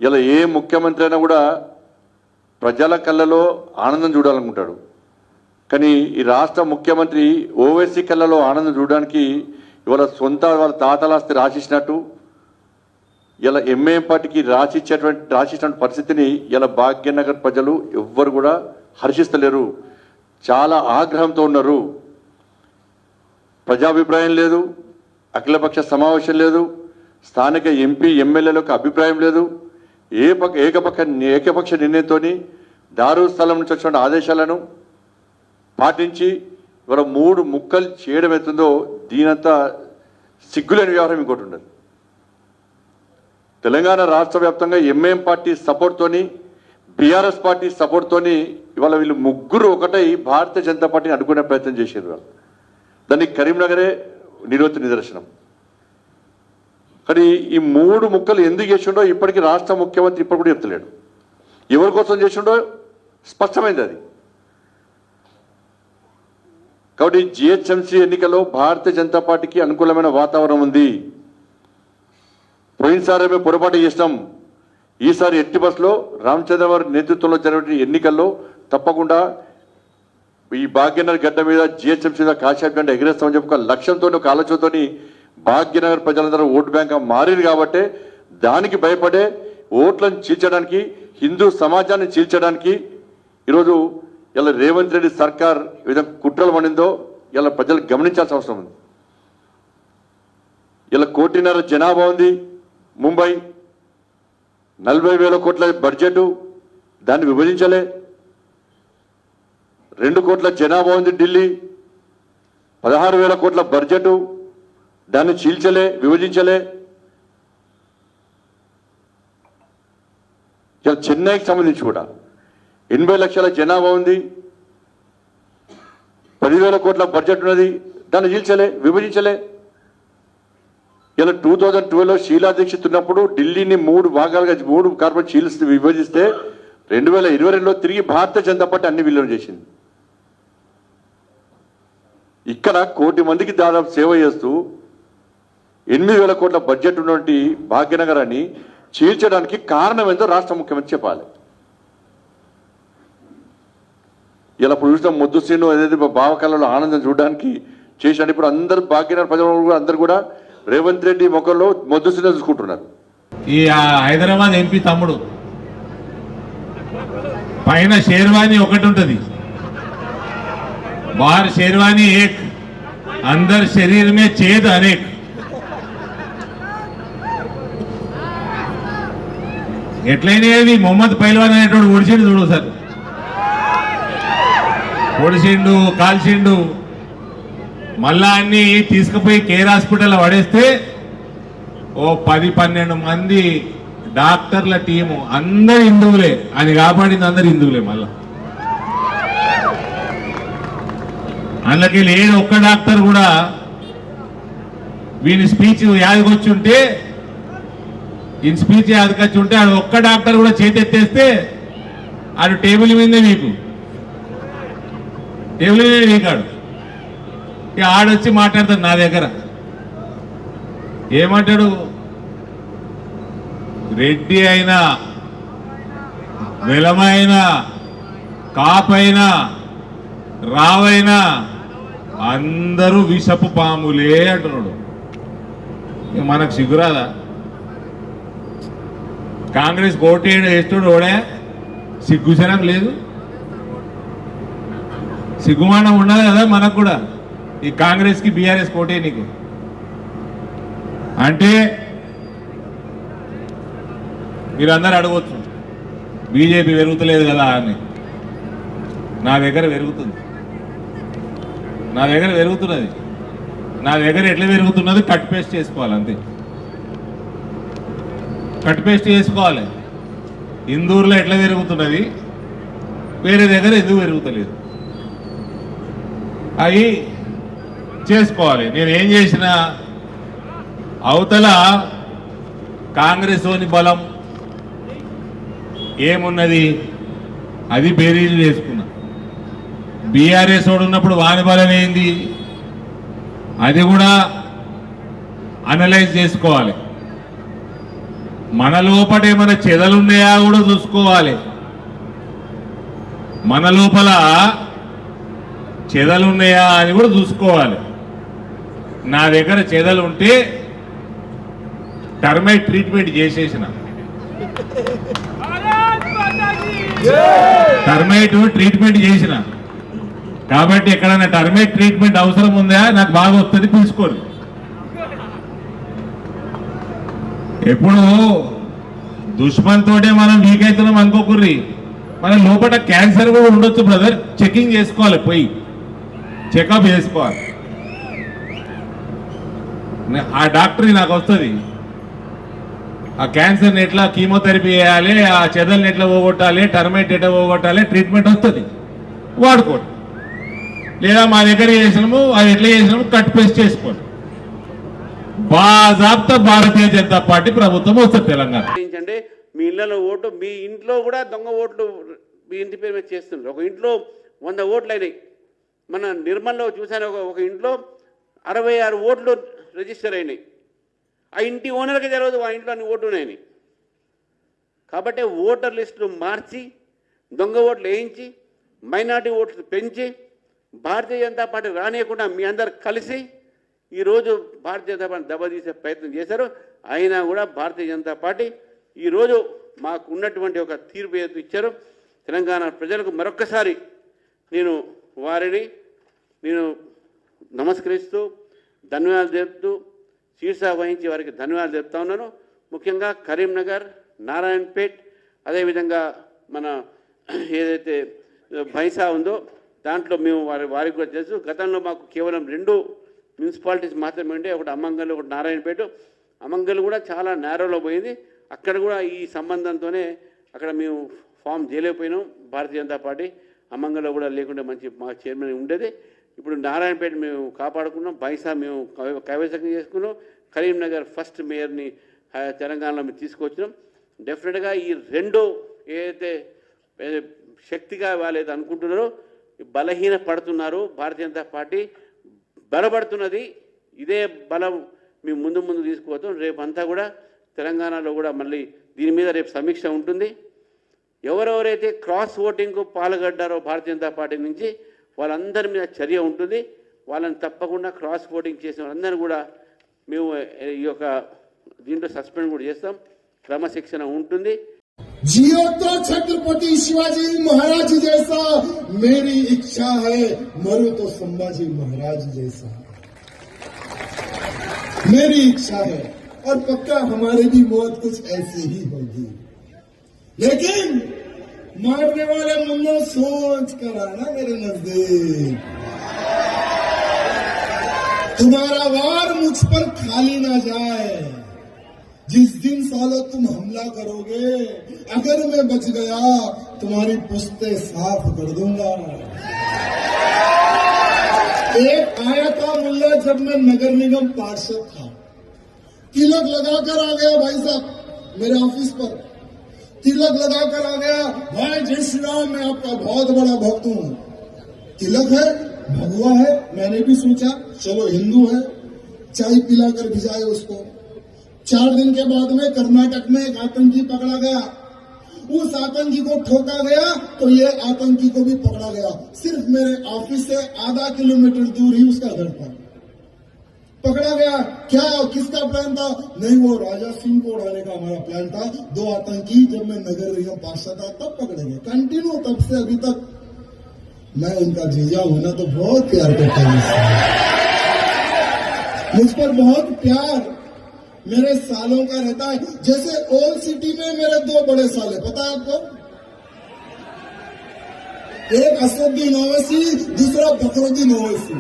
ఇలా ఏ ముఖ్యమంత్రి అయినా కూడా ప్రజల కళ్ళలో ఆనందం చూడాలనుకుంటాడు. కానీ ఈ రాష్ట్ర ముఖ్యమంత్రి ఓవైసీ కళ్ళలో ఆనందం చూడడానికి ఇవాళ సొంత వాళ్ళ తాతలాస్తి రాసిచ్చినట్టు ఇలా ఎంఏఎం పార్టీకి రాసిచ్చినటువంటి పరిస్థితిని ఇలా భాగ్యనగర్ ప్రజలు ఎవ్వరు కూడా హర్షిస్తలేరు. చాలా ఆగ్రహంతో ఉన్నారు. ప్రజాభిప్రాయం లేదు, అఖిలపక్ష సమావేశం లేదు, స్థానిక ఎంపీ ఎమ్మెల్యేలకు అభిప్రాయం లేదు. ఏకపక్ష నిర్ణయంతో దారుస్థలం నుంచి వచ్చిన ఆదేశాలను పాటించి ఇవాళ 3 ముక్కలు చేయడం అవుతుందో దీనంతా సిగ్గులేని వ్యవహారం ఇంకోటి ఉండదు. తెలంగాణ రాష్ట్ర వ్యాప్తంగా ఎంఐఎం పార్టీ సపోర్ట్తోని బీఆర్ఎస్ పార్టీ సపోర్ట్తోని ఇవాళ వీళ్ళు ముగ్గురు ఒకటై భారతీయ జనతా పార్టీని అడ్డుకునే ప్రయత్నం చేశారు. దానికి కరీంనగరే నిదర్శనం. కానీ ఈ 3 ముక్కలు ఎందుకు చేసిండో ఇప్పటికీ రాష్ట్ర ముఖ్యమంత్రి ఇప్పుడు కూడా చెప్తలేడు. ఎవరి కోసం చేసిండో స్పష్టమైంది అది. కాబట్టి జిహెచ్ఎంసీ ఎన్నికల్లో భారతీయ జనతా పార్టీకి అనుకూలమైన వాతావరణం ఉంది. పోయినసారి మేము పొరపాటు చేసినాం. ఈసారి ఎట్టి బస్సులో రామచంద్రవారి నేతృత్వంలో జరిగిన ఎన్నికల్లో తప్పకుండా ఈ భాగ్యనగర్ గడ్డ మీద జిహెచ్ఎంసీ మీద కాశాప్ గంట ఎగిరేస్తామని చెప్పి ఒక లక్ష్యంతో ఒక ఆలోచనతో భాగ్యనగర్ ప్రజలందరూ ఓటు బ్యాంక్గా మారింది. కాబట్టి దానికి భయపడే ఓట్లను చీల్చడానికి, హిందూ సమాజాన్ని చీల్చడానికి ఈరోజు ఇలా రేవంత్ రెడ్డి సర్కార్ ఏ విధంగా కుట్రలు పడిందో ఇలా ప్రజలు గమనించాల్సిన అవసరం ఉంది. ఇలా 1.5 కోటి జనాభా ఉంది ముంబై, 40,000 కోట్ల బడ్జెట్, దాన్ని విభజించలే. 2 కోట్ల జనాభా ఉంది ఢిల్లీ, 16,000 కోట్ల బడ్జెట్, దాన్ని చీల్చలే, విభజించలే. ఇలా చెన్నైకి సంబంధించి కూడా 80 లక్షల జనాభా ఉంది, 10,000 కోట్ల బడ్జెట్ ఉన్నది, దాన్ని చీల్చలే, విభజించలే. ఇలా 2012లో షీలా దీక్షిత్ ఉన్నప్పుడు ఢిల్లీని 3 భాగాలుగా 3 కార్పొరేట్ విభజిస్తే 2022లో తిరిగి భారతీయ జనతా పార్టీ అన్ని విలీనం చేసింది. ఇక్కడ 1 కోటి మందికి దాదాపు సేవ చేస్తూ 8,000 కోట్ల బడ్జెట్ ఉన్నటువంటి భాగ్యనగరాన్ని చీల్చడానికి కారణం ఏంటో రాష్ట్ర ముఖ్యమంత్రి చెప్పాలి. ఇలా ఇప్పుడు చూసిన మొద్దు శ్రీను ఏదైతే భావకాలంలో ఆనందం చూడడానికి చేశాను. ఇప్పుడు అందరూ భాగ్యనగర్ ప్రజలు అందరూ కూడా రేవంత్ రెడ్డి ముఖంలో మొద్దు శ్రీను చూసుకుంటున్నారు. ఈ హైదరాబాద్ ఎంపీ తమ్ముడు పైన షేర్వాణి ఒకటి ఉంటుంది, బాహర్ షేర్వాణి ఏక్, అందర్ శరీర్ మే చేద్ అనేక్. ఎట్లయినా మొహమ్మద్ పైల్వాన్ అనేటోడు ఒడిచిండు చూడు సార్, పొడిచిండు, కాల్చిండు. మళ్ళా అన్ని తీసుకుపోయి కేర్ హాస్పిటల్లో పడేస్తే ఓ 10-12 మంది డాక్టర్ల టీము అందరు హిందువులే, అని కాపాడింది అందరు హిందువులే. మళ్ళా అందులోకి లేని ఒక్క డాక్టర్ కూడా వీని స్పీచ్ యాదకొచ్చుంటే, ఈయన స్పీచ్ యాదకొచ్చి ఉంటే ఆడు ఒక్క డాక్టర్ కూడా చేతెత్తేస్తే ఆడు టేబుల్ మీదే మీకు టేబుల్ మీద వీకాడు. ఇక ఆడొచ్చి మాట్లాడతాడు నా దగ్గర. ఏమంటాడు? రెడ్డి అయినా, వెలమైనా, కాపైనా, రావైనా అందరూ విషపు పాములే అంటున్నాడు. ఇక మనకు సిగ్గురాదా? కాంగ్రెస్ ఓటు వేస్తుడు ఓడే, సిగ్గుశనం లేదు, సిగ్గుమానం ఉండదు కదా మనకు కూడా. ఈ కాంగ్రెస్కి బీఆర్ఎస్ కోటే నీకు అంటే మీరందరూ అడగవచ్చు, బీజేపీ పెరుగుతలేదు కదా అని. నా దగ్గర పెరుగుతుంది, నా దగ్గర పెరుగుతున్నది. నా దగ్గర ఎట్లా పెరుగుతున్నది కట్ పేస్ట్ చేసుకోవాలి అంతే. కట్ పేస్ట్ చేసుకోవాలి. ఇందూరులో ఎట్లా పెరుగుతున్నది, వేరే దగ్గర ఎందుకు పెరుగుతలేదు, అవి చేసుకోవాలి. నేను ఏం చేసినా అవతల కాంగ్రెస్ ఓని బలం ఏమున్నది అది బేరీజు చేసుకున్నా. బీఆర్ఎస్ వాడు ఉన్నప్పుడు వాని బలం ఏంది అది కూడా అనలైజ్ చేసుకోవాలి. మన లోపల ఏమైనా చెదలున్నాయా కూడా చూసుకోవాలి. మన లోపల చెదలున్నాయా అని కూడా చూసుకోవాలి. నా దగ్గర చెదలు ఉంటే టర్మైట్ ట్రీట్మెంట్ చేసేసిన, టర్మైట్ ట్రీట్మెంట్ చేసిన కాబట్టి ఎక్కడైనా టర్మైట్ ట్రీట్మెంట్ అవసరం ఉందా, నాకు బాగా వస్తుంది, పిలుచుకోరు. ఎప్పుడు దుష్మన్ తోటే మనం వీక్ అవుతున్నాం అనుకోకుర్రి, మన లోపల క్యాన్సర్ కూడా ఉండొచ్చు బ్రదర్. చెకింగ్ చేసుకోవాలి, పోయి చెకప్ చేసుకోవాలి. ఆ డాక్టర్ నాకు వస్తుంది, ఆ క్యాన్సర్ని ఎట్లా కీమోథెరపీ చేయాలి, ఆ చెదల్ని ఎట్లా పోగొట్టాలి, టర్మైట్ ఎట్లా పోగొట్టాలి, ట్రీట్మెంట్ వస్తుంది, వాడుకోండి. లేదా మా దగ్గర చేసినాము, అది ఎట్లా చేసినాము కట్ పేస్ట్ చేసుకోండి. బాజాబ్తా భారతీయ జనతా పార్టీ ప్రభుత్వం వస్తుంది తెలంగాణ. మీ ఇళ్లలో ఓటు, మీ ఇంట్లో కూడా దొంగ ఓట్లు మీ ఇంటి పేరు మీద చేస్తున్నారు. ఒక ఇంట్లో 100 ఓట్లు అయినాయి. మన నిర్మల్లో చూశాను, ఒక ఇంట్లో 66 ఓట్లు రిజిస్టర్ అయినాయి. ఆ ఇంటి ఓనర్కి తెలియదు ఆ ఇంట్లో అన్ని ఓట్లు ఉన్నాయని. కాబట్టి ఓటర్ లిస్టులు మార్చి, దొంగ ఓట్లు వేయించి, మైనార్టీ ఓట్లు పెంచి, భారతీయ జనతా పార్టీ రానియకుండా మీ అందరు కలిసి ఈరోజు భారతీయ జనతా పార్టీ దెబ్బతీసే ప్రయత్నం చేశారు. అయినా కూడా భారతీయ జనతా పార్టీ ఈరోజు మాకు ఉన్నటువంటి ఒక తీర్పు ఏదైతే ఇచ్చారో, తెలంగాణ ప్రజలకు మరొక్కసారి వారిని నమస్కరిస్తూ ధన్యవాదాలు తెలుపుతూ శీర్ష వహించి వారికి ధన్యవాదాలు చెప్తా ఉన్నాను. ముఖ్యంగా కరీంనగర్, నారాయణపేట్, అదేవిధంగా మన ఏదైతే బైసా ఉందో దాంట్లో మేము వారికి కూడా తెలుసు. గతంలో మాకు కేవలం 2 మున్సిపాలిటీస్ మాత్రమే ఉండే, ఒకటి అమ్మంగల్, ఒకటి నారాయణపేట. అమ్మంగల్ కూడా చాలా నేరోలో పోయింది. అక్కడ కూడా ఈ సంబంధంతోనే అక్కడ మేము ఫామ్ చేయలేకపోయినాం. భారతీయ జనతా పార్టీ అమ్మంగల్లో కూడా లేకుంటే మంచి మా చైర్మన్ ఉండేది. ఇప్పుడు నారాయణపేట మేము కాపాడుకున్నాం, బైసా మేము కైవసం చేసుకున్నాం, కరీంనగర్ ఫస్ట్ మేయర్ని తెలంగాణలో మేము తీసుకొచ్చినాం. డెఫినెట్గా ఈ 2 ఏదైతే శక్తిగా వాళ్ళు ఏదో అనుకుంటున్నారో బలహీన పడుతున్నారు. భారతీయ జనతా పార్టీ బలపడుతున్నది. ఇదే బలం మేము ముందు తీసుకుపోతాం. రేపంతా కూడా తెలంగాణలో కూడా మళ్ళీ దీని మీద రేపు సమీక్ష ఉంటుంది. ఎవరెవరైతే క్రాస్ ఓటింగ్కు పాల్గొడ్డారో భారతీయ జనతా పార్టీ నుంచి వాళ్ళందరి మీద చర్య ఉంటుంది. వాళ్ళని తప్పకుండా క్రాస్ ఓటింగ్ చేసిన వాళ్ళందరూ కూడా మేము ఈ యొక్క దీంట్లో సస్పెండ్ కూడా చేస్తాం. క్రమశిక్షణ ఉంటుంది. जियो तो छत्रपति शिवाजी महाराज जैसा, मेरी इच्छा है मरो तो संभाजी महाराज जैसा, मेरी इच्छा है और पक्का हमारी भी मौत कुछ ऐसी ही होगी. लेकिन मारने वाले मुन्नो सोच कर आना मेरे नजदीक, तुम्हारा वार मुझ पर खाली ना जाए. जिस दिन सालों तुम हमला करोगे, अगर मैं बच गया तुम्हारी पुश्ते साफ कर दूंगा. एक आया था मुल्ला जब मैं नगर निगम पार्षद था, तिलक लगाकर आ गया भाई साहब मेरे ऑफिस पर, तिलक लगाकर आ गया, भाई जय श्री राम मैं आपका बहुत बड़ा भक्त हूं. तिलक है, भगवा है, मैंने भी सोचा चलो हिंदू है, चाय पिलाकर भिजाए उसको. 4 दिन के बाद में कर्नाटक में एक आतंकी पकड़ा गया. उस आतंकी को ठोका गया तो ये आतंकी को भी पकड़ा गया. सिर्फ मेरे ऑफिस से आधा किलोमीटर दूर ही उसका घर था. पकड़ा गया. क्या किसका प्लान था? नहीं, वो राजा सिंह को उड़ाने का हमारा प्लान था. 2 आतंकी जब मैं नगर निगम पार्षद था तब पकड़े गए. कंटिन्यू तब से अभी तक मैं उनका जीजा होना तो बहुत प्यार करता हूं. मुझ पर बहुत प्यार मेरे सालों का रहता है. जैसे ओल्ड सिटी में मेरे 2 बड़े साले, पता है आपको? एक असदुद्दीन ओवैसी, दूसरा फखरुद्दीन ओवैसी.